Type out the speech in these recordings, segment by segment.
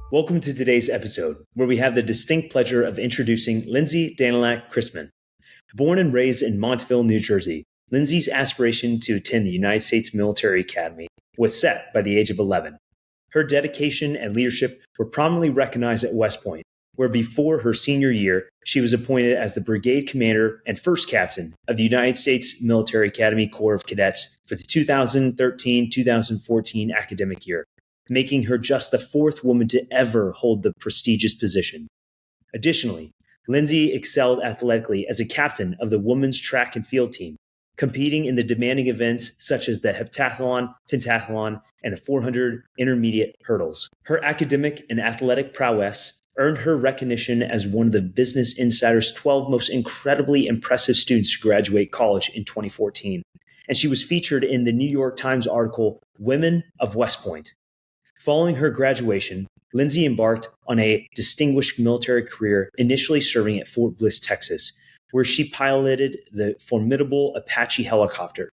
Welcome to today's episode, where we have the distinct pleasure of introducing Lindsey Chrismon. Born and raised in Montville, New Jersey, Lindsay's aspiration to attend the United States Military Academy was set by the age of 11. Her dedication and leadership were prominently recognized at West Point, where before her senior year, she was appointed as the Brigade Commander and First Captain of the United States Military Academy Corps of Cadets for the 2013-2014 academic year, making her just the fourth woman to ever hold the prestigious position. Additionally, Lindsay excelled athletically as a captain of the women's track and field team, competing in the demanding events such as the heptathlon, pentathlon, and the 400 intermediate hurdles. Her academic and athletic prowess earned her recognition as one of the Business Insider's 12 most incredibly impressive students to graduate college in 2014, and she was featured in the New York Times article, Women of West Point. Following her graduation, Lindsay embarked on a distinguished military career, initially serving at Fort Bliss, Texas, where she piloted the formidable Apache helicopter.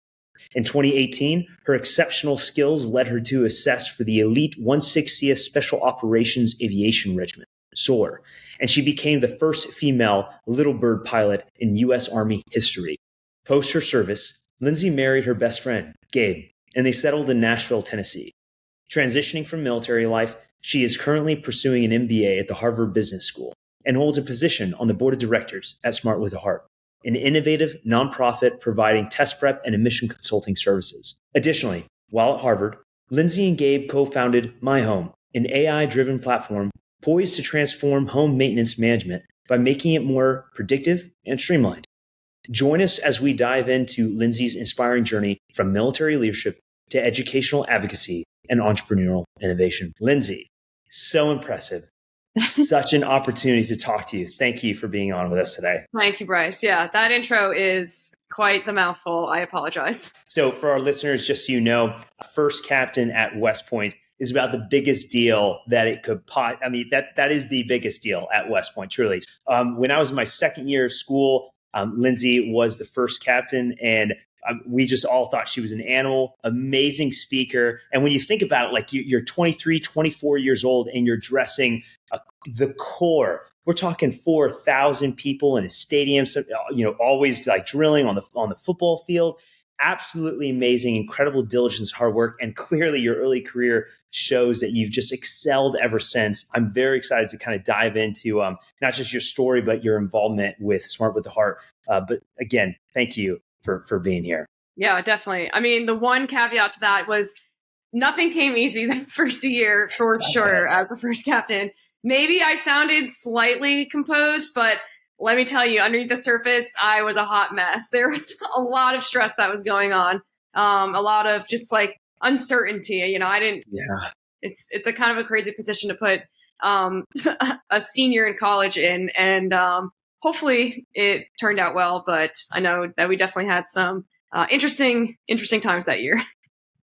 In 2018, her exceptional skills led her to assess for the elite 160th Special Operations Aviation Regiment, SOAR, and she became the first female Little Bird pilot in U.S. Army history. Post her service, Lindsay married her best friend, Gabe, and they settled in Nashville, Tennessee. Transitioning from military life, she is currently pursuing an MBA at the Harvard Business School and holds a position on the board of directors at Smart with a Heart, an innovative nonprofit providing test prep and admission consulting services. Additionally, while at Harvard, Lindsay and Gabe co-founded MyHome, an AI-driven platform poised to transform home maintenance management by making it more predictive and streamlined. Join us as we dive into Lindsay's inspiring journey from military leadership to educational advocacy and entrepreneurial innovation. Lindsay, so impressive. Such an opportunity to talk to you. Thank you for being on with us today. Thank you, Bryce. Yeah, that intro is quite the mouthful. I apologize. So for our listeners, just so you know, First Captain at West Point is about the biggest deal that it could that is the biggest deal at West Point, truly. When I was in my second year of school, Lindsay was the first captain, and we just all thought she was an animal, amazing speaker. And when you think about it, like you're 23, 24 years old and you're dressing the core. We're talking 4,000 people in a stadium, so, always like drilling on the football field. Absolutely amazing, incredible diligence, hard work. And clearly your early career shows that you've just excelled ever since. I'm very excited to kind of dive into not just your story, but your involvement with Smart with the Heart. But again, thank you for being here. Yeah, definitely. I mean, the one caveat to that was nothing came easy the first year for sure as the first captain. Maybe I sounded slightly composed, but let me tell you, underneath the surface, I was a hot mess. There was a lot of stress that was going on, a lot of just like uncertainty. It's a kind of a crazy position to put a senior in college in, and hopefully it turned out well, but I know that we definitely had some interesting times that year.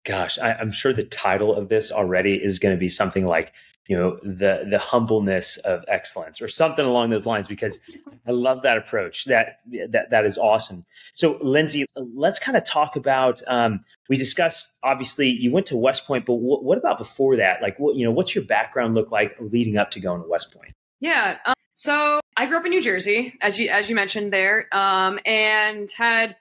Gosh, I'm sure the title of this already is going to be something like, the humbleness of excellence or something along those lines, because I love that approach. That is awesome. So Lindsay, let's kind of talk about, we discussed, obviously you went to West Point, but what about before that? Like, what's your background look like leading up to going to West Point? Yeah. So I grew up in New Jersey, as you mentioned there, and had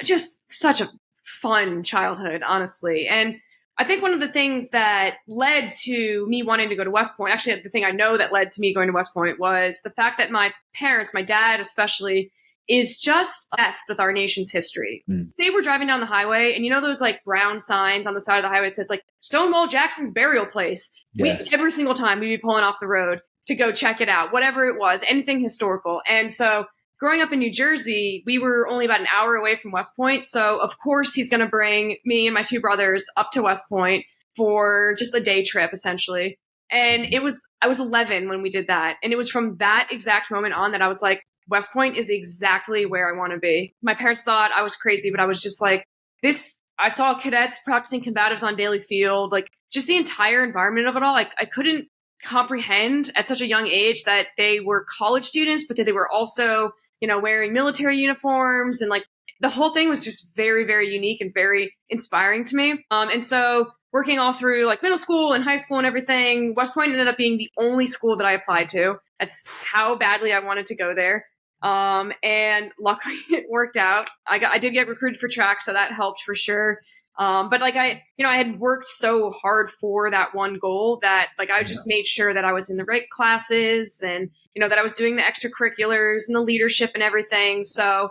just such a fun childhood, honestly. And I think one of the things that led to me wanting to go to West Point, actually the thing I know that led to me going to West Point, was the fact that my parents, my dad especially, is just obsessed with our nation's history. Say we're driving down the highway and those like brown signs on the side of the highway that says like Stonewall Jackson's burial place. Yes. Every single time we'd be pulling off the road to go check it out, whatever it was, anything historical. And so growing up in New Jersey, we were only about an hour away from West Point. So of course he's going to bring me and my two brothers up to West Point for just a day trip, essentially. And I was 11 when we did that. And it was from that exact moment on that I was like, West Point is exactly where I want to be. My parents thought I was crazy, but I was just like, I saw cadets practicing combatives on daily field, like just the entire environment of it all. Like I couldn't comprehend at such a young age that they were college students, but that they were also wearing military uniforms, and like the whole thing was just very, very unique and very inspiring to me. And so working all through like middle school and high school and everything. West Point ended up being the only school that I applied to. That's how badly I wanted to go there. And luckily it worked out. I did get recruited for track, so that helped for sure. But like I had worked so hard for that one goal that like I just made sure that I was in the right classes and, that I was doing the extracurriculars and the leadership and everything. So,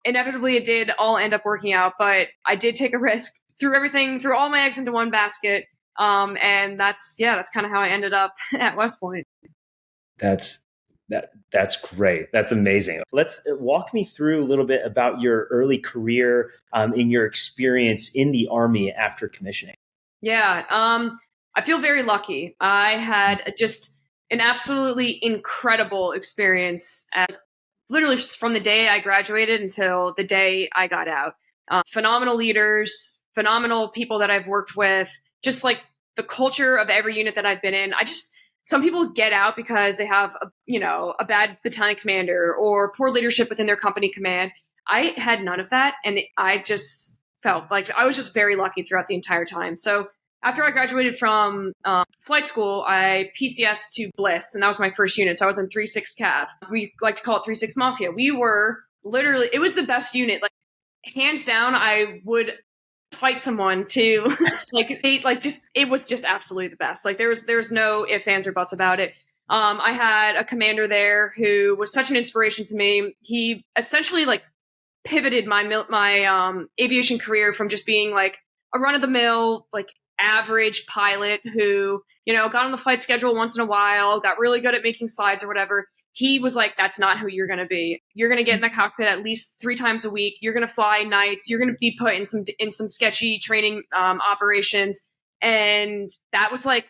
inevitably it did all end up working out, but I did take a risk, threw all my eggs into one basket. And that's kind of how I ended up at West Point. That's great. That's amazing. Let's walk me through a little bit about your early career in your experience in the Army after commissioning. Yeah. I feel very lucky. I had just an absolutely incredible experience literally from the day I graduated until the day I got out. Phenomenal leaders, phenomenal people that I've worked with, just like the culture of every unit that I've been in. Some people get out because they have a bad battalion commander or poor leadership within their company command. I had none of that. And I just felt like I was just very lucky throughout the entire time. So after I graduated from flight school, I PCS to Bliss, and that was my first unit. So I was in 3-6 Cav. We like to call it 3-6 Mafia. We were literally, it was the best unit. Like hands down, I would fight someone to it was just absolutely the best. Like there's no ifs, ands, or buts about it. I had a commander there who was such an inspiration to me. He essentially like pivoted my aviation career from just being like a run of the mill, like average pilot who, got on the flight schedule once in a while, got really good at making slides or whatever. He was like, that's not who you're going to be. You're going to get in the cockpit at least 3 times a week. You're going to fly nights. You're going to be put in some sketchy training operations. And that was like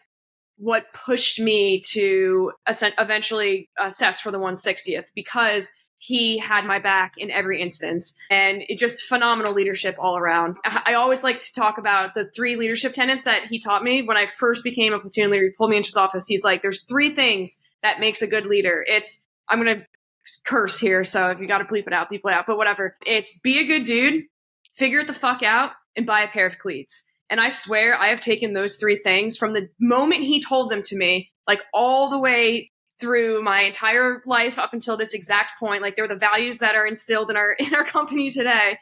what pushed me to eventually assess for the 160th, because he had my back in every instance, and it just phenomenal leadership all around. I always like to talk about the 3 leadership tenets that he taught me when I first became a platoon leader. He pulled me into his office. He's like, there's 3 things that makes a good leader. I'm going to curse here, so if you got to bleep it out, but whatever. It's be a good dude, figure it the fuck out, and buy a pair of cleats. And I swear I have taken those 3 things from the moment he told them to me, like all the way through my entire life up until this exact point. Like they're the values that are instilled in our company today.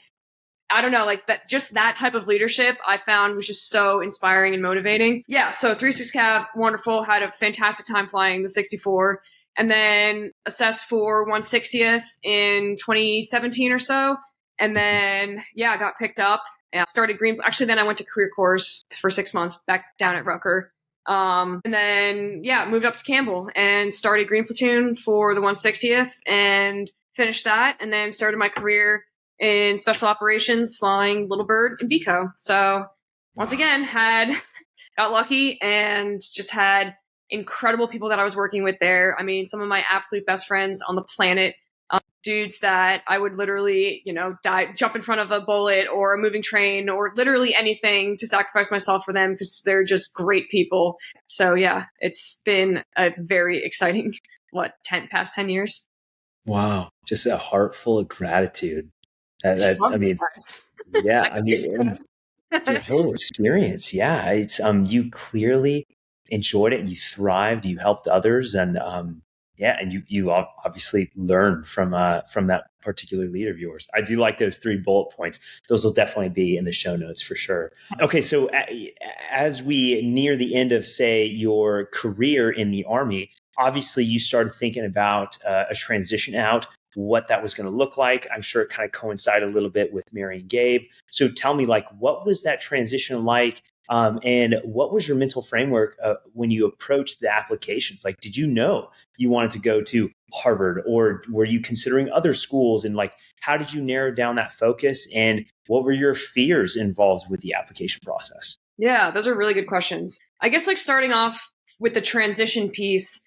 I don't know, like that type of leadership I found was just so inspiring and motivating. Yeah, so 3-6 Cav, wonderful, had a fantastic time flying the 64, and then assessed for 160th in 2017 or so. And then, I got picked up and started Actually, then I went to career course for 6 months back down at Rucker. And then, moved up to Campbell and started Green Platoon for the 160th and finished that, and then started my career in special operations, flying Little Bird and Bico. So once again, got lucky and just had incredible people that I was working with there. I mean, some of my absolute best friends on the planet, dudes that I would literally, jump in front of a bullet or a moving train or literally anything to sacrifice myself for them, because they're just great people. So it's been a very exciting, past 10 years. Wow. Just a heart full of gratitude. Your whole experience. Yeah. It's, you clearly enjoyed it. You thrived, you helped others, and, and you obviously learned from that particular leader of yours. I do like those 3 bullet points. Those will definitely be in the show notes for sure. Okay, so as we near the end of, say, your career in the Army, obviously you started thinking about a transition out, what that was going to look like. I'm sure it kind of coincided a little bit with marrying Gabe. So tell me, like, what was that transition like? And what was your mental framework when you approached the applications? Like, did you know you wanted to go to Harvard, or were you considering other schools? And like, how did you narrow down that focus? And what were your fears involved with the application process? Yeah, those are really good questions. I guess like starting off with the transition piece,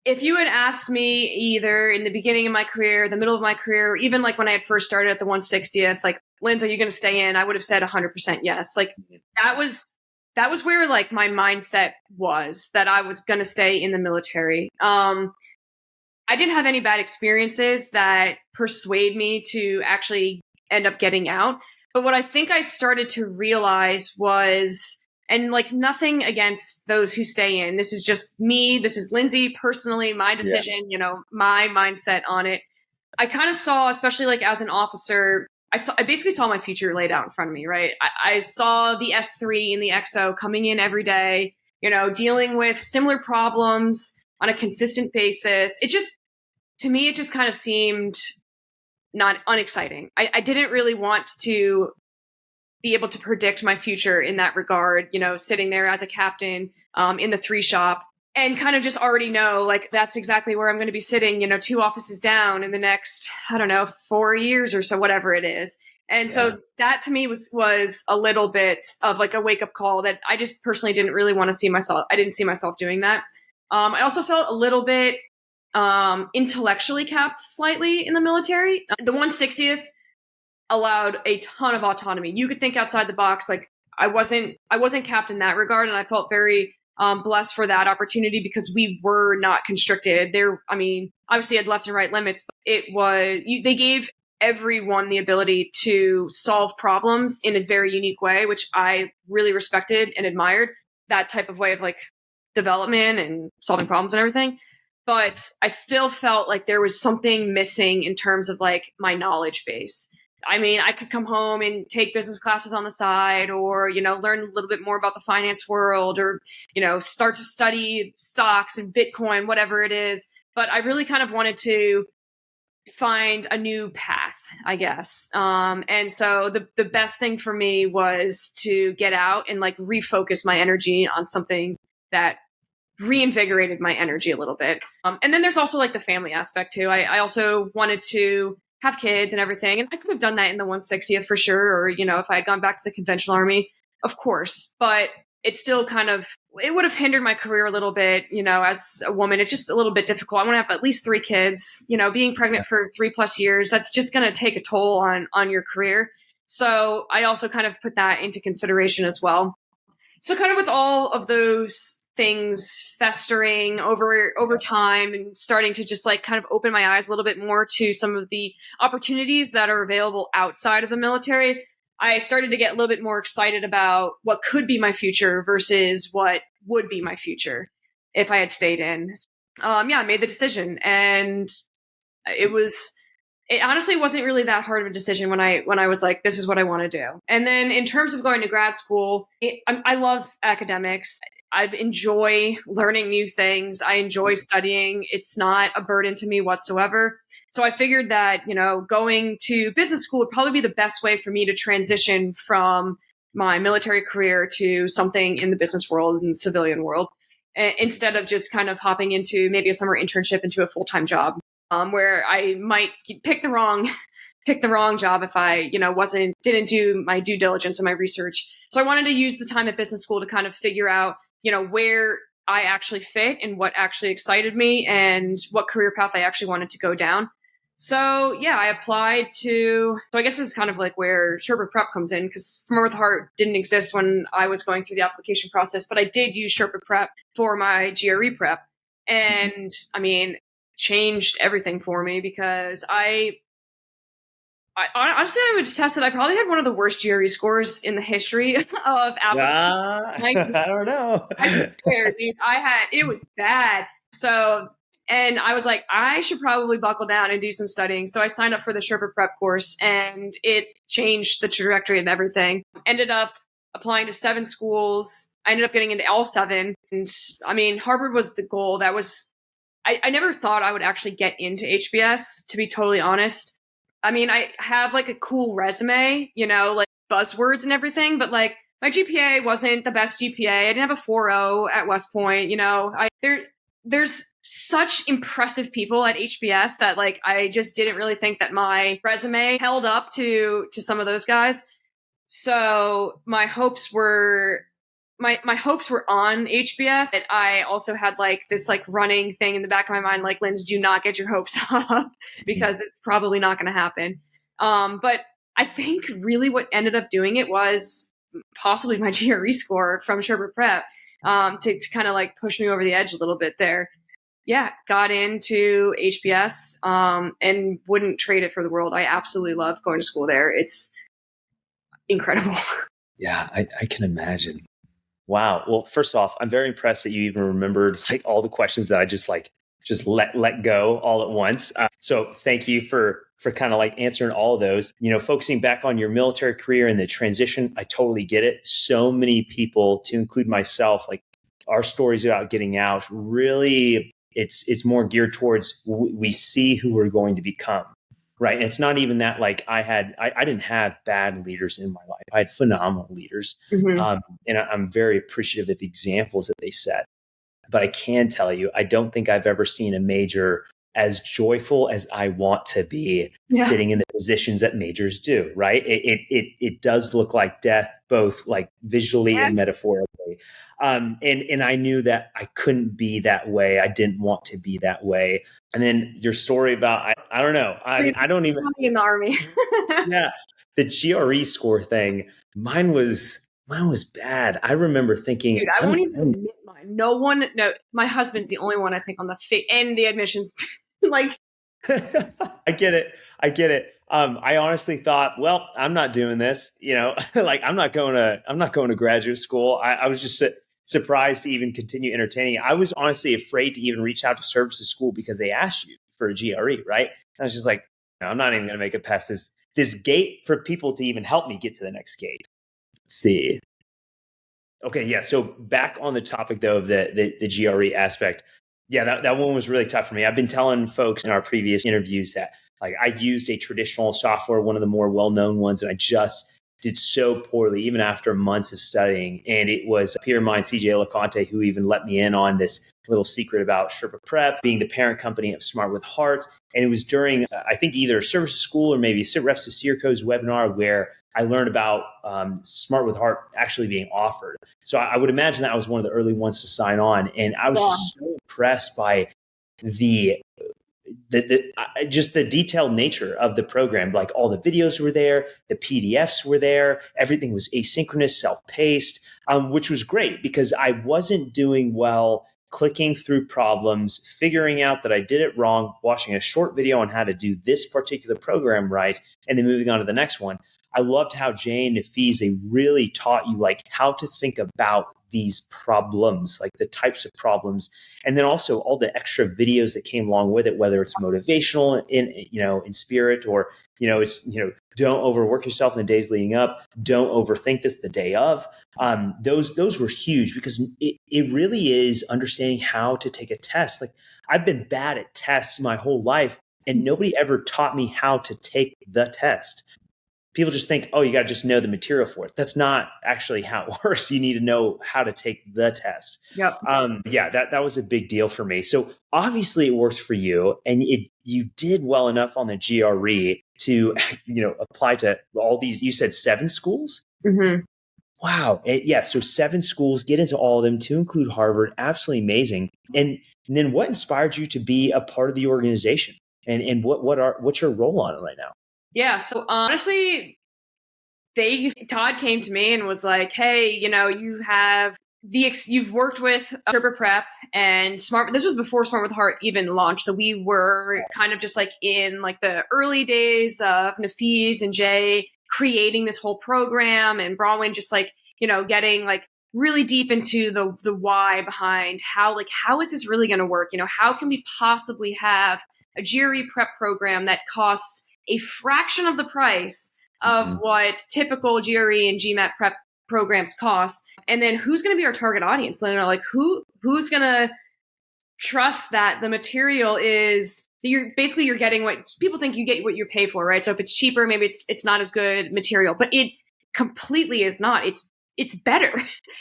if you had asked me either in the beginning of my career, the middle of my career, or even like when I had first started at the 160th, like, Lindsay, are you going to stay in? I would have said 100% yes. Like that was where like my mindset was, that I was going to stay in the military. I didn't have any bad experiences that persuade me to actually end up getting out. But what I think I started to realize was, and like nothing against those who stay in, this is just me, this is Lindsay personally, my decision, my mindset on it. I kind of saw, especially like as an officer, I basically saw my future laid out in front of me, right? I saw the S3 and the XO coming in every day, dealing with similar problems on a consistent basis. To me, it just kind of seemed not unexciting. I didn't really want to be able to predict my future in that regard, sitting there as a captain in the 3 shop and kind of just already know like that's exactly where I'm going to be sitting, 2 offices down in the next, 4 years or so, whatever it is. And so that to me was a little bit of like a wake up call that I just personally didn't really want to see myself. I didn't see myself doing that. I also felt a little bit intellectually capped slightly in the military. The 160th allowed a ton of autonomy. You could think outside the box. Like I wasn't capped in that regard, and I felt very blessed for that opportunity because we were not constricted. Obviously, I had left and right limits, but they gave everyone the ability to solve problems in a very unique way, which I really respected and admired. That type of way of like development and solving problems and everything. But I still felt like there was something missing in terms of like my knowledge base. I could come home and take business classes on the side or, learn a little bit more about the finance world or, start to study stocks and Bitcoin, whatever it is. But I really kind of wanted to find a new path, I guess. And so the best thing for me was to get out and like refocus my energy on something that reinvigorated my energy a little bit. And then there's also like the family aspect too. I also wanted to have kids and everything. And I could have done that in the 160th for sure. Or, if I had gone back to the conventional army, of course, but it's still it would have hindered my career a little bit, as a woman. It's just a little bit difficult. I want to have at least 3 kids, being pregnant for 3+ years, that's just going to take a toll on your career. So I also kind of put that into consideration as well. So kind of with all of those things festering over time and starting to just like kind of open my eyes a little bit more to some of the opportunities that are available outside of the military, I started to get a little bit more excited about what could be my future versus what would be my future if I had stayed in. I made the decision, and it honestly wasn't really that hard of a decision when I was like, this is what I want to do. And then in terms of going to grad school, I love academics. I enjoy learning new things. I enjoy studying. It's not a burden to me whatsoever. So I figured that, going to business school would probably be the best way for me to transition from my military career to something in the business world and civilian world, instead of just kind of hopping into maybe a summer internship into a full-time job, where I might pick the wrong job if I, didn't do my due diligence and my research. So I wanted to use the time at business school to kind of figure out, where I actually fit and what actually excited me and what career path I actually wanted to go down. So I applied so I guess this is kind of like where Sherpa Prep comes in, because Smart with Heart didn't exist when I was going through the application process, but I did use Sherpa Prep for my GRE prep. And changed everything for me because I honestly, I would attest that I probably had one of the worst GRE scores in the history of applications. I don't know. I swear, dude, it was bad. So, and I was like, I should probably buckle down and do some studying. So I signed up for the Sherpa Prep course, and it changed the trajectory of everything. Ended up applying to 7 schools. I ended up getting into all 7. And Harvard was the goal. I never thought I would actually get into HBS, to be totally honest. I have like a cool resume, like buzzwords and everything, but like my GPA wasn't the best GPA. I didn't have a 4.0 at West Point. There's such impressive people at HBS that like I just didn't really think that my resume held up to some of those guys. So my hopes were on HBS. And I also had like this like running thing in the back of my mind, like, Lindsay, do not get your hopes up because it's probably not going to happen. But I think really what ended up doing it was possibly my GRE score from Sherpa Prep, to kind of like push me over the edge a little bit there. Got into HBS, and wouldn't trade it for the world. I absolutely love going to school there. incredible. Yeah, I can imagine. Wow. Well, first off, I'm very impressed that you even remembered like all the questions that I just let go all at once. So thank you for kind of like answering all of those. Focusing back on your military career and the transition, I totally get it. So many people, to include myself, like our stories about getting out, really, it's more geared towards we see who we're going to become. Right. And it's not even that like I didn't have bad leaders in my life. I had phenomenal leaders. Mm-hmm. And I'm very appreciative of the examples that they set. But I can tell you, I don't think I've ever seen a major as joyful as I want to be sitting in the positions that majors do, right? It does look like death, both like visually and metaphorically. And I knew that I couldn't be that way. I didn't want to be that way. And then your story about, I don't know. I don't even. In the Army. Yeah. The GRE score thing, mine was bad. I remember thinking, dude, I won't even admit mine. No, my husband's the only one I think on the and the admissions. Like, I get it. I honestly thought, well, I'm not doing this. Like I'm not going to graduate school. I was just surprised to even continue entertaining. I was honestly afraid to even reach out to services school because they asked you for a GRE, right? And I was just like, no, I'm not even going to make it past this gate for people to even help me get to the next gate. Let's see. Okay, yeah. So back on the topic though of the GRE aspect, yeah, that one was really tough for me. I've been telling folks in our previous interviews that like I used a traditional software, one of the more well-known ones, and I just did so poorly, even after months of studying. And it was a peer of mine, CJ LeConte, who even let me in on this little secret about Sherpa Prep being the parent company of Smart with Heart. And it was during, I think, either services school or maybe Sit Reps to Searco's webinar where I learned about Smart with Heart actually being offered. So I would imagine that I was one of the early ones to sign on. And I was just so impressed by just the detailed nature of the program. Like all the videos were there, the PDFs were there, everything was asynchronous, self-paced, which was great because I wasn't doing well clicking through problems, figuring out that I did it wrong, watching a short video on how to do this particular program right, and then moving on to the next one. I loved how Jane Nafise, they really taught you like how to think about these problems, like the types of problems, and then also all the extra videos that came along with it, whether it's motivational in spirit or it's don't overwork yourself in the days leading up, don't overthink this the day of. Those were huge because it really is understanding how to take a test. Like I've been bad at tests my whole life, and nobody ever taught me how to take the test. People just think, oh, you got to just know the material for it. That's not actually how it works. You need to know how to take the test. Yep. Yeah, that was a big deal for me. So obviously it worked for you, and you did well enough on the GRE to apply to all these. You said 7 schools. Mm-hmm. Wow. Yeah. So 7 schools, get into all of them, to include Harvard. Absolutely amazing. And then what inspired you to be a part of the organization? And what's your role on it right now? Yeah. So honestly, Todd came to me and was like, "Hey, you have you've worked with Sherpa Prep and Smart. This was before Smart with Heart even launched, so we were kind of just like in like the early days of Nafise and Jay creating this whole program, and Bronwyn just like getting like really deep into the why behind how is this really going to work? How can we possibly have a GRE prep program that costs a fraction of the price of what typical GRE and GMAT prep programs cost, and then who's going to be our target audience? Like who's going to trust that the material is you're getting what people think you get, what you pay for, right? So if it's cheaper, maybe it's not as good material, but it completely is not. It's better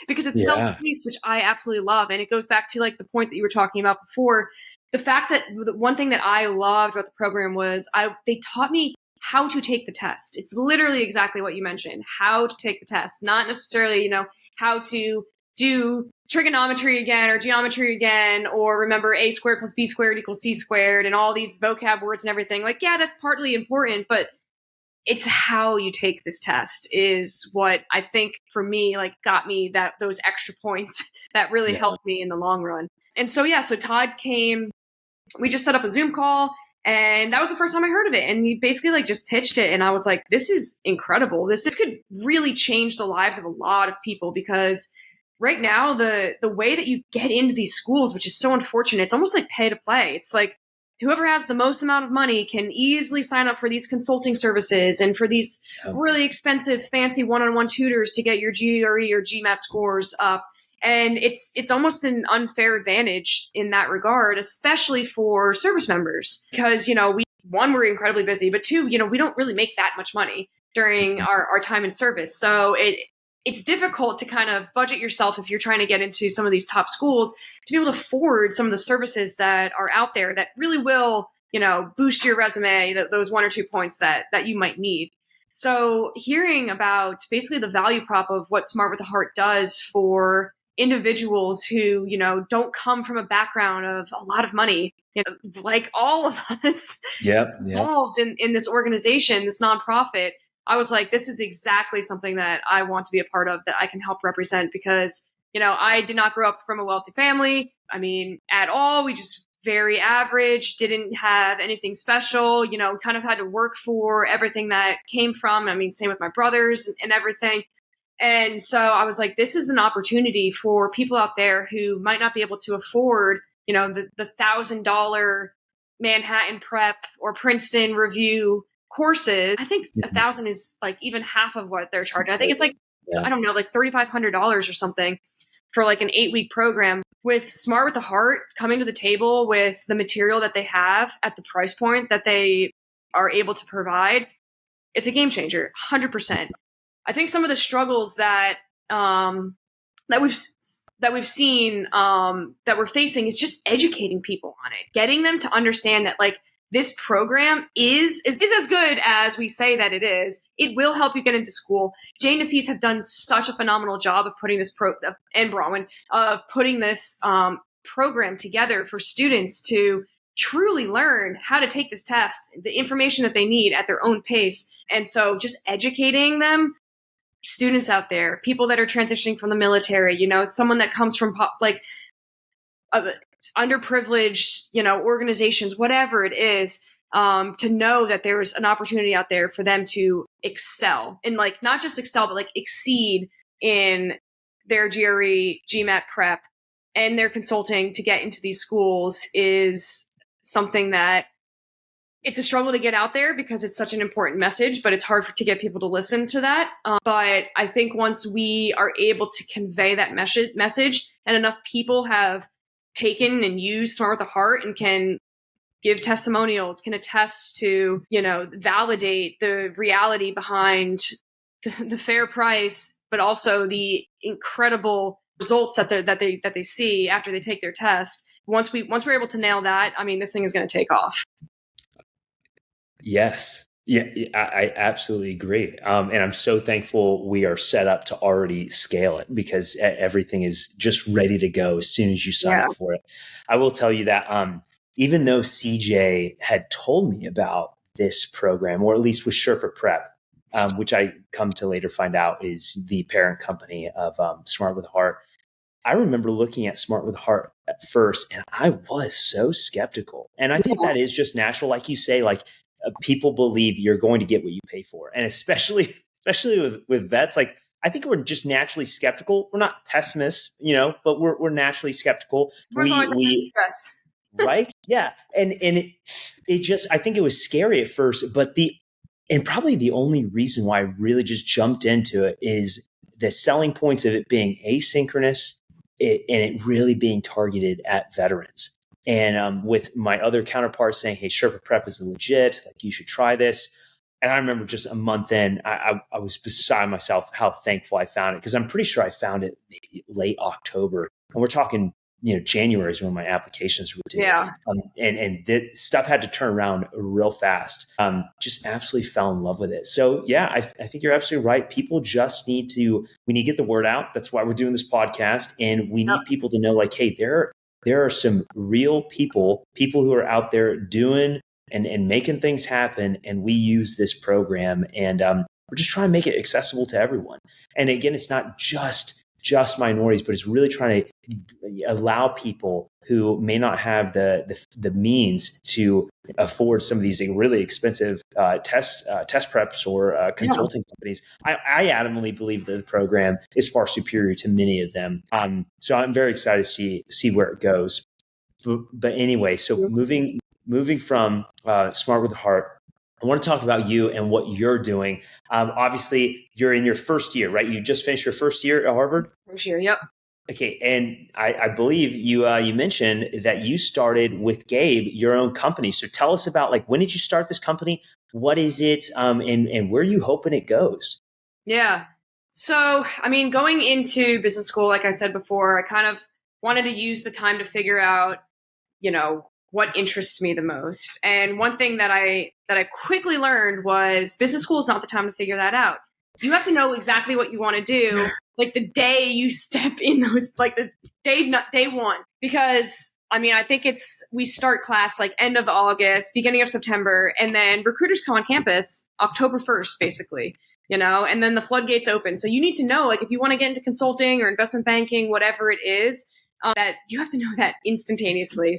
because it's self-paced, which I absolutely love, and it goes back to like the point that you were talking about before. The fact that the one thing that I loved about the program was they taught me how to take the test. It's literally exactly what you mentioned, how to take the test, not necessarily, how to do trigonometry again or geometry again, or remember a squared plus b squared equals c squared and all these vocab words and everything. Like, yeah, that's partly important, but it's how you take this test is what I think for me, like got me those extra points that really helped me in the long run. And so, so Todd came, we just set up a Zoom call, And that was the first time I heard of it. And he basically like just pitched it. And I was like, this is incredible. This could really change the lives of a lot of people, because right now, the way that you get into these schools, which is so unfortunate, it's almost like pay to play. It's like whoever has the most amount of money can easily sign up for these consulting services and for these really expensive, fancy one-on-one tutors to get your GRE or GMAT scores up. And it's almost an unfair advantage in that regard, especially for service members, because, we're incredibly busy, but two, we don't really make that much money during our time in service. So it's difficult to kind of budget yourself if you're trying to get into some of these top schools to be able to afford some of the services that are out there that really will, boost your resume, those one or 2 points that you might need. So hearing about basically the value prop of what Smart with a Heart does for individuals who, don't come from a background of a lot of money, like all of us involved in this organization, this nonprofit, I was like, this is exactly something that I want to be a part of, that I can help represent, because, I did not grow up from a wealthy family. I mean, at all. We just very average, didn't have anything special, kind of had to work for everything that came from. I mean, same with my brothers and everything. And so I was like, this is an opportunity for people out there who might not be able to afford, the $1,000 Manhattan Prep or Princeton review courses. I think 1,000 is like even half of what they're charging. I think it's like, I don't know, like $3,500 or something for like an 8-week program. With Smart with a Heart coming to the table with the material that they have at the price point that they are able to provide, it's a game changer, 100%. I think some of the struggles that we've seen that we're facing is just educating people on it, getting them to understand that like this program is as good as we say that it is. It will help you get into school. Jane and Nafis have done such a phenomenal job of putting this and Bronwyn of putting this program together for students to truly learn how to take this test, the information that they need at their own pace. And so just educating them, students out there, people that are transitioning from the military, someone that comes from underprivileged, organizations, whatever it is, to know that there's an opportunity out there for them to excel, and like not just excel, but like exceed in their GRE, GMAT prep, and their consulting to get into these schools is something that it's a struggle to get out there because it's such an important message, but it's hard to get people to listen to that. But I think once we are able to convey that message and enough people have taken and used Smart with a Heart and can give testimonials, can attest to, validate the reality behind the fair price, but also the incredible results that they see after they take their test. Once we're able to nail that, I mean, this thing is going to take off. Yes. Yeah, I absolutely agree. And I'm so thankful we are set up to already scale it, because everything is just ready to go as soon as you sign up for it. I will tell you that even though CJ had told me about this program, or at least with Sherpa Prep, which I come to later find out is the parent company of Smart with a Heart, I remember looking at Smart with a Heart at first, and I was so skeptical. And I think that is just natural. Like you say, like, people believe you're going to get what you pay for. And especially with vets, like, I think we're just naturally skeptical. We're not pessimists, but we're naturally skeptical. Right. Yeah. And it just, I think it was scary at first, but probably the only reason why I really just jumped into it is the selling points of it being asynchronous and it really being targeted at veterans. And with my other counterparts saying, hey, Sherpa Prep is legit, like you should try this. And I remember just a month in, I was beside myself how thankful I found it, because I'm pretty sure I found it late October. And we're talking, January is when my applications were due. Yeah. And the stuff had to turn around real fast. Just absolutely fell in love with it. So yeah, I think you're absolutely right. People just we need to get the word out. That's why we're doing this podcast. And we need people to know, like, hey, there are some real people who are out there doing and making things happen. And we use this program, and we're just trying to make it accessible to everyone. And again, it's not just just minorities, but it's really trying to allow people who may not have the means to afford some of these really expensive test preps or consulting companies. I adamantly believe that the program is far superior to many of them. So I'm very excited to see where it goes. But anyway, so moving from Smart with the Heart, I want to talk about you and what you're doing. Obviously, you're in your first year, right? You just finished your first year at Harvard? First year, yep. Okay, and I believe you mentioned that you started with Gabe your own company. So tell us about, like, when did you start this company? What is it, and where are you hoping it goes? Yeah. So, I mean, going into business school, like I said before, I kind of wanted to use the time to figure out, what interests me the most. And one thing that I quickly learned was business school is not the time to figure that out. You have to know exactly what you want to do, like the day you step in those, like the day one. Because I mean, I think we start class like end of August, beginning of September, and then recruiters come on campus October 1st, basically, and then the floodgates open. So you need to know, like, if you want to get into consulting or investment banking, whatever it is, that you have to know that instantaneously.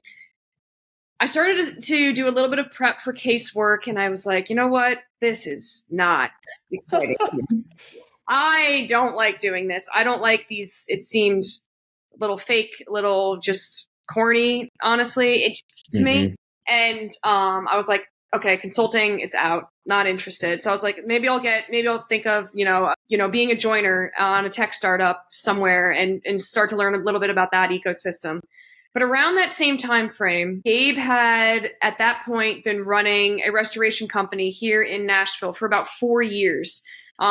I started to do a little bit of prep for casework, and I was like, you know what? This is not exciting. I don't like doing this. I don't like these. It seems a little fake, little just corny, honestly, to me. And I was like, okay, consulting, it's out. Not interested. So I was like, maybe I'll think of, being a joiner on a tech startup somewhere and start to learn a little bit about that ecosystem. But around that same time frame, Gabe had at that point been running a restoration company here in Nashville for about 4 years.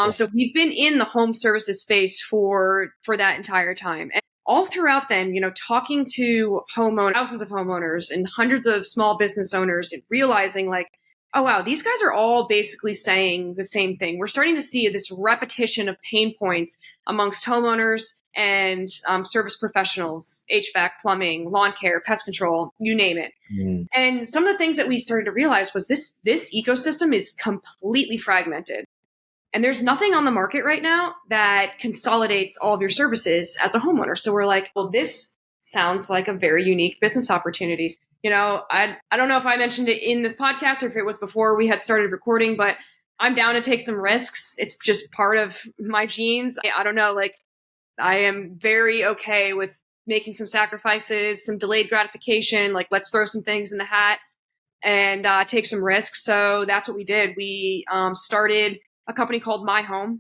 So we've been in the home services space for that entire time. And all throughout then, talking to homeowners, thousands of homeowners and hundreds of small business owners, and realizing like, oh, wow, these guys are all basically saying the same thing. We're starting to see this repetition of pain points amongst homeowners and service professionals, HVAC, plumbing, lawn care, pest control, you name it. And some of the things that we started to realize was this ecosystem is completely fragmented. And there's nothing on the market right now that consolidates all of your services as a homeowner. So we're like, well, this sounds like a very unique business opportunity. I don't know if I mentioned it in this podcast or if it was before we had started recording, but I'm down to take some risks. It's just part of my genes. I don't know, like, I am very okay with making some sacrifices, some delayed gratification, like let's throw some things in the hat and take some risks. So that's what we did. We started a company called MyHome,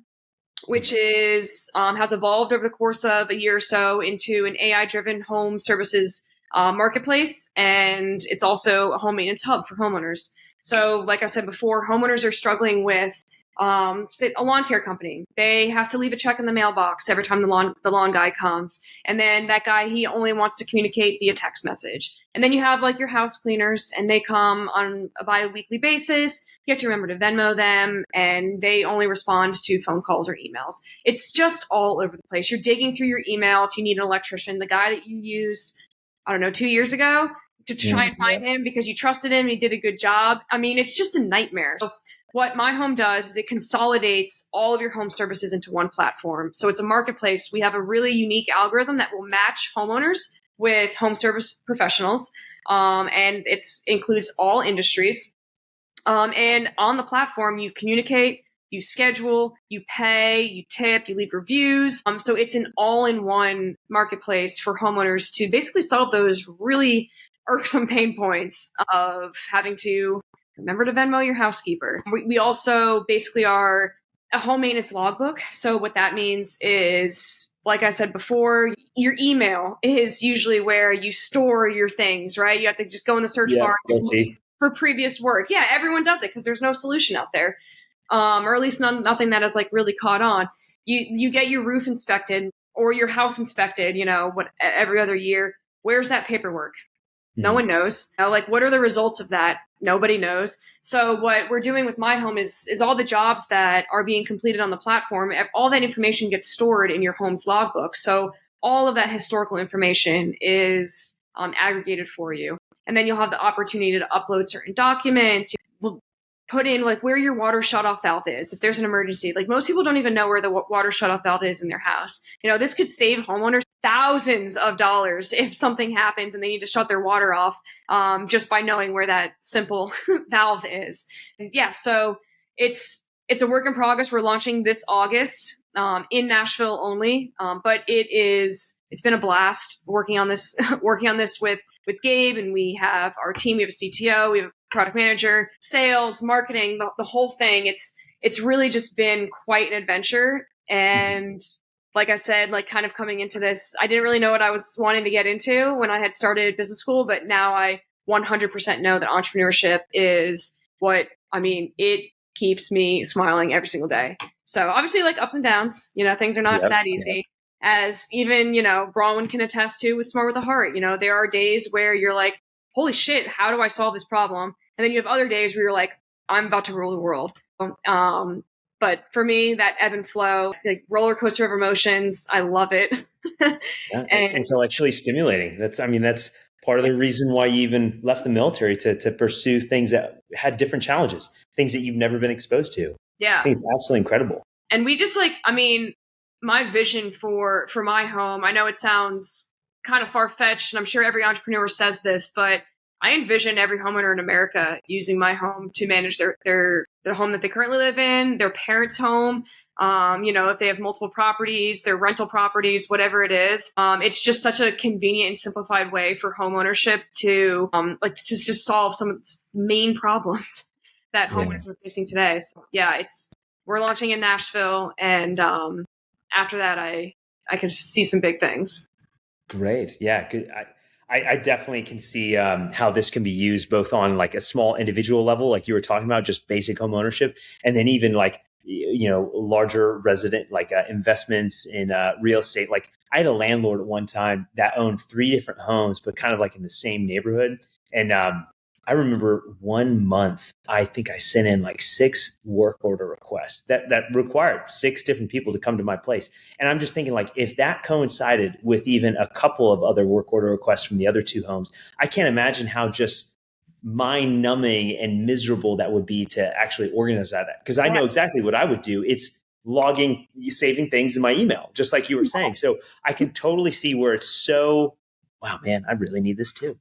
which is has evolved over the course of a year or so into an AI-driven home services marketplace. And it's also a home maintenance hub for homeowners. So like I said before, homeowners are struggling with say a lawn care company. They have to leave a check in the mailbox every time the lawn guy comes. And then that guy, he only wants to communicate via text message. And then you have like your house cleaners, and they come on a bi-weekly basis. You have to remember to Venmo them, and they only respond to phone calls or emails. It's just all over the place. You're digging through your email if you need an electrician, the guy that you used, 2 years ago, to try and find him because you trusted him, he did a good job. I mean, it's just a nightmare. So what MyHome does is it consolidates all of your home services into one platform. So it's a marketplace. We have a really unique algorithm that will match homeowners with home service professionals, and it includes all industries. And on the platform, you communicate, you schedule, you pay, you tip, you leave reviews. So it's an all-in-one marketplace for homeowners to basically solve those really irksome pain points of having to remember to Venmo your housekeeper. We also basically are a home maintenance logbook. So what that means is, like I said before, your email is usually where you store your things, right? You have to just go in the search bar for previous work. Yeah, everyone does it because there's no solution out there. Or at least nothing that has like really caught on. You get your roof inspected or your house inspected, every other year. Where's that paperwork? No one knows. What are the results of that? Nobody knows. So what we're doing with MyHome is all the jobs that are being completed on the platform, all that information gets stored in your home's logbook. So all of that historical information is aggregated for you. And then you'll have the opportunity to upload certain documents. put in like where your water shutoff valve is if there's an emergency. Like most people don't even know where the water shutoff valve is in their house. This could save homeowners thousands of dollars if something happens and they need to shut their water off, just by knowing where that simple valve is. And yeah, so it's a work in progress. We're launching this August, in Nashville only, but it's been a blast working on this with Gabe, and we have our team. We have a CTO, we have a product manager, sales, marketing, the whole thing. It's really just been quite an adventure. And like I said, like kind of coming into this, I didn't really know what I was wanting to get into when I had started business school, but now I 100% know that entrepreneurship is it keeps me smiling every single day. So obviously like ups and downs, things are not that easy. As even, Bronwyn can attest to with Smart with a Heart. There are days where you're like, holy shit, how do I solve this problem? And then you have other days where you're like, I'm about to rule the world. But for me, that ebb and flow, like roller coaster of emotions, I love it. It's intellectually stimulating. That's part of the reason why you even left the military to pursue things that had different challenges, things that you've never been exposed to. Yeah. I think it's absolutely incredible. And we just my vision for MyHome, I know it sounds kind of far-fetched, and I'm sure every entrepreneur says this, but I envision every homeowner in America using MyHome to manage their home that they currently live in, their parents' home, if they have multiple properties, their rental properties, whatever it is. It's just such a convenient and simplified way for home ownership to just solve some of the main problems that homeowners are facing today. So yeah, we're launching in Nashville, and after that, I can see some big things. Great. Yeah. Good. I definitely can see how this can be used both on like a small individual level, like you were talking about, just basic home ownership, and then even like, larger resident, like investments in real estate. Like I had a landlord at one time that owned 3 different homes, but kind of like in the same neighborhood. And I remember 1 month, I think I sent in like 6 work order requests that required 6 different people to come to my place. And I'm just thinking, like, if that coincided with even a couple of other work order requests from the other 2 homes, I can't imagine how just mind numbing and miserable that would be to actually organize that. Because I know exactly what I would do. It's logging, saving things in my email, just like you were saying. So I can totally see where it's so, wow, man, I really need this too.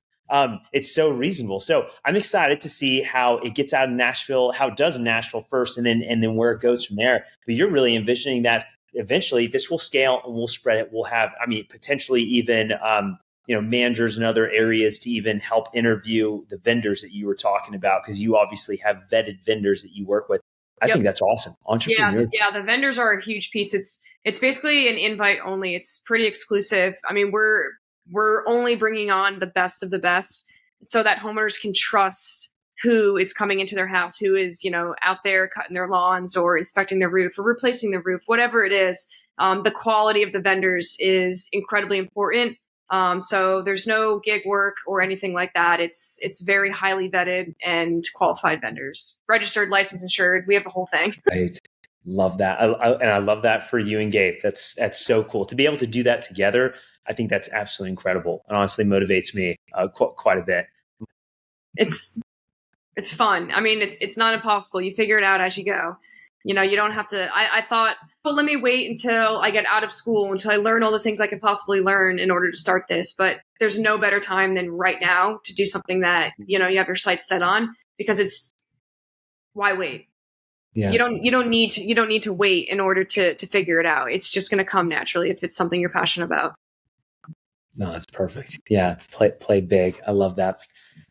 It's so reasonable. So I'm excited to see how it gets out in Nashville, how it does in Nashville first, and then where it goes from there. But you're really envisioning that eventually this will scale and we'll spread it. We'll have, potentially even, managers in other areas to even help interview the vendors that you were talking about, because you obviously have vetted vendors that you work with. I think that's awesome. Entrepreneurs. Yeah, the vendors are a huge piece. It's basically an invite only. It's pretty exclusive. We're only bringing on the best of the best so that homeowners can trust who is coming into their house, who is, out there cutting their lawns or inspecting their roof or replacing the roof, whatever it is. The quality of the vendors is incredibly important. So there's no gig work or anything like that. It's very highly vetted and qualified vendors, registered, licensed, insured. We have a whole thing. Right. Love that. I love that for you and Gabe. That's so cool to be able to do that together. I think that's absolutely incredible, and honestly motivates me quite a bit. It's fun. It's not impossible. You figure it out as you go. You don't have to. I thought, well, let me wait until I get out of school, until I learn all the things I could possibly learn in order to start this. But there's no better time than right now to do something that you have your sights set on, because why wait? Yeah. You don't need to wait in order to figure it out. It's just going to come naturally if it's something you're passionate about. No, that's perfect. Yeah. Play big. I love that.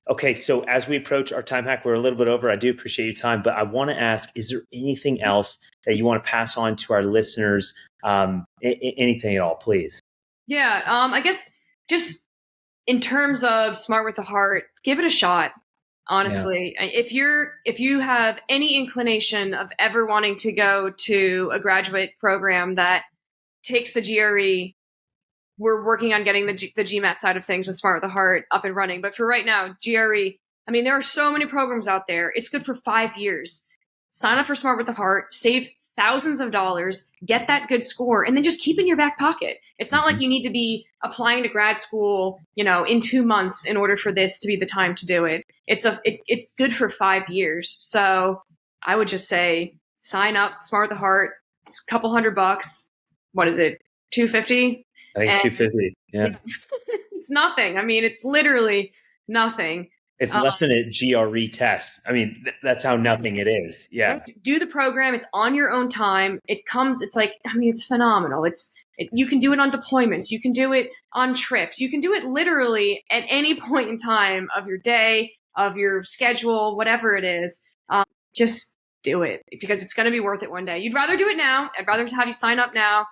Okay. So as we approach our time hack, we're a little bit over. I do appreciate your time, but I want to ask, is there anything else that you want to pass on to our listeners? Anything at all, please? Yeah. I guess just in terms of Smart with the Heart, give it a shot. Honestly, if you have any inclination of ever wanting to go to a graduate program that takes the GRE, we're working on getting the GMAT side of things with Smart with the Heart up and running. But for right now, GRE, there are so many programs out there. It's good for 5 years. Sign up for Smart with the Heart, save thousands of dollars, get that good score, and then just keep it in your back pocket. It's not like you need to be applying to grad school, in 2 months in order for this to be the time to do it. It's good for 5 years. So I would just say sign up, Smart with a Heart. It's a couple $100. What is it? $250? I think it's $250. Yeah. It's nothing. I mean, it's literally nothing. It's less than a GRE test. I mean, that's how nothing it is. Yeah. Do the program. It's on your own time. It's phenomenal. You can do it on deployments. You can do it on trips. You can do it literally at any point in time of your day, of your schedule, whatever it is. Just do it because it's going to be worth it one day. You'd rather do it now. I'd rather have you sign up now,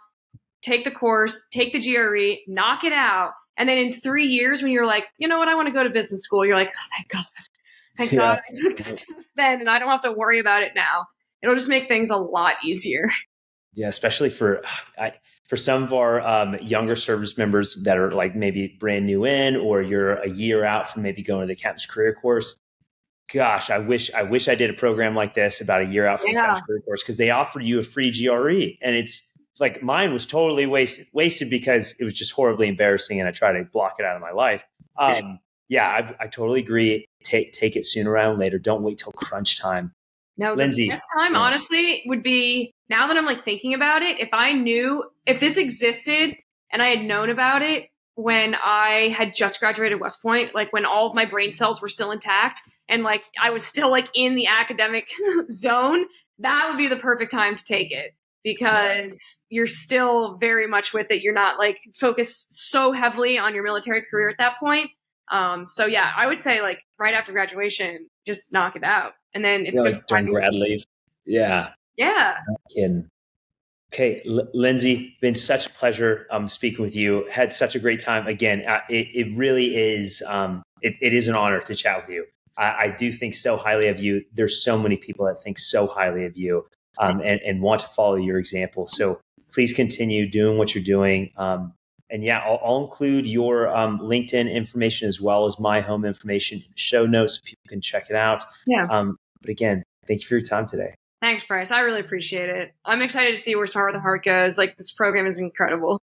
take the course, take the GRE, knock it out. And then in 3 years, when you're like, you know what, I want to go to business school, you're like, oh, thank God I took the test then, and I don't have to worry about it now. It'll just make things a lot easier. Yeah, especially for some of our younger service members that are like maybe brand new in, or you're a year out from maybe going to the Captain's Career Course. Gosh, I wish I did a program like this about a year out from the Captain's Career Course, because they offer you a free GRE, and it's like mine was totally wasted because it was just horribly embarrassing, and I try to block it out of my life. I totally agree. Take it sooner rather than later. Don't wait till crunch time. No, Lindsay, the best time, honestly, would be now that I'm like thinking about it. If this existed and I had known about it when I had just graduated West Point, like when all of my brain cells were still intact and like I was still like in the academic zone, that would be the perfect time to take it. Because you're still very much with it. You're not like focused so heavily on your military career at that point. So yeah, I would say like right after graduation, just knock it out. And then it's good during grad leave. Yeah. Yeah. Okay. Lindsay, been such a pleasure speaking with you. Had such a great time. Again, it really is, it is an honor to chat with you. I do think so highly of you. There's so many people that think so highly of you. And want to follow your example. So please continue doing what you're doing. I'll include your LinkedIn information as well as MyHome information in the show notes so people can check it out. Yeah. But again, thank you for your time today. Thanks, Bryce. I really appreciate it. I'm excited to see where Smart with a Heart goes. Like, this program is incredible.